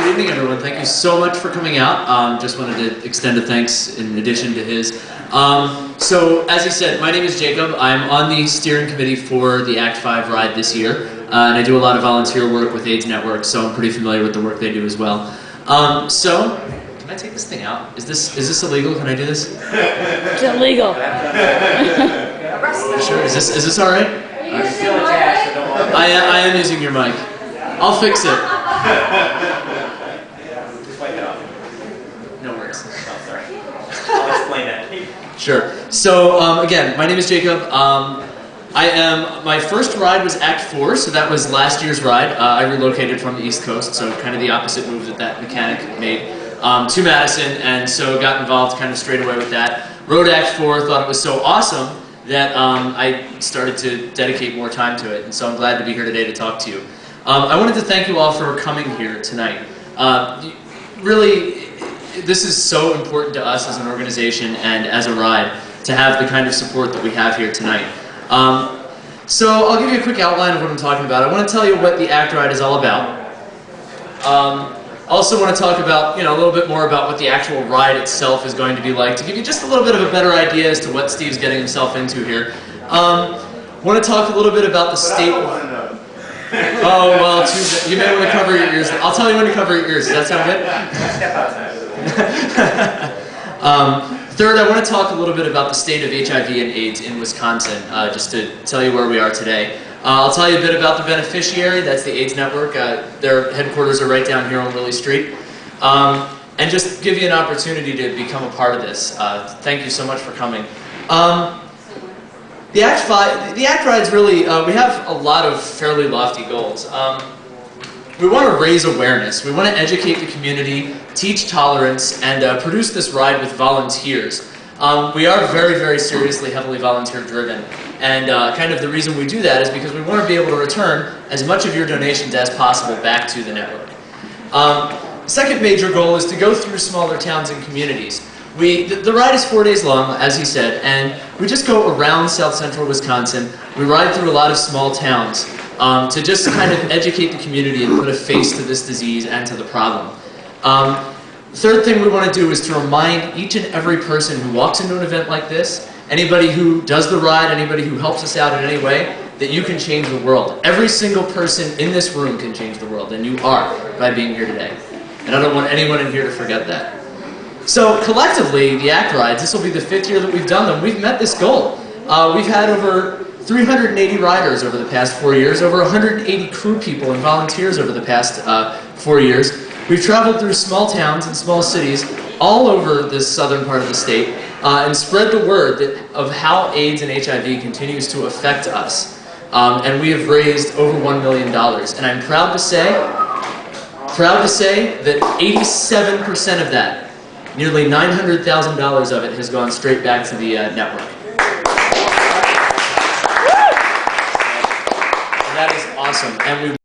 Good evening, everyone. Thank you so much for coming out. Just wanted to extend a thanks in addition to his. So, as he said, my name is Jacob. I'm on the steering committee for the Act 5 ride this year, and I do a lot of volunteer work with AIDS Network, so I'm pretty familiar with the work they do as well. So, can I take this thing out? Is this illegal? Can I do this? It's illegal. Sure. Is this all right? You're still attached, so don't worry. I am using your mic. I'll fix it. Just wipe it off. No worries. Oh, sorry. I'll explain that. Sure. So, again, my name is Jacob. My first ride was Act 4, so that was last year's ride. I relocated from the East Coast, so kind of the opposite move that mechanic made, to Madison, and so got involved kind of straight away with that. Rode Act 4, thought it was so awesome that I started to dedicate more time to it, and so I'm glad to be here today to talk to you. I wanted to thank you all for coming here tonight. Really, this is so important to us as an organization and as a ride to have the kind of support that we have here tonight. So I'll give you a quick outline of what I'm talking about. I want to tell you what the ACT Ride is all about. I also want to talk about, a little bit more about what the actual ride itself is going to be like, to give you just a little bit of a better idea as to what Steve's getting himself into here. I want to talk a little bit about the state. Oh, well, you may want to cover your ears. I'll tell you when to cover your ears. Does that sound good? Step outside. Third, I want to talk a little bit about the state of HIV and AIDS in Wisconsin, just to tell you where we are today. I'll tell you a bit about the beneficiary. That's the AIDS Network. Their headquarters are right down here on Lilly Street. And just give you an opportunity to become a part of this. Thank you so much for coming. The ACT Ride's really, we have a lot of fairly lofty goals. We want to raise awareness. We want to educate the community, teach tolerance, and produce this ride with volunteers. We are very, very seriously heavily volunteer-driven, and kind of the reason we do that is because we want to be able to return as much of your donations as possible back to the network. Second major goal is to go through smaller towns and communities. The ride is 4 days long, as he said, and we just go around south central Wisconsin. We ride through a lot of small towns to just kind of educate the community and put a face to this disease and to the problem. Third thing we want to do is to remind each and every person who walks into an event like this, anybody who does the ride, anybody who helps us out in any way, that you can change the world. Every single person in this room can change the world, and you are by being here today. And I don't want anyone in here to forget that. So collectively, the ACT Rides, this will be the 5th year that we've done them. We've met this goal. We've had over 380 riders over the past 4 years, over 180 crew people and volunteers over the past 4 years. We've traveled through small towns and small cities all over this southern part of the state and spread the word of how AIDS and HIV continues to affect us. And we have raised over $1 million. And I'm proud to say that 87% of that, nearly $900,000 of it, has gone straight back to the network. And that is awesome. And we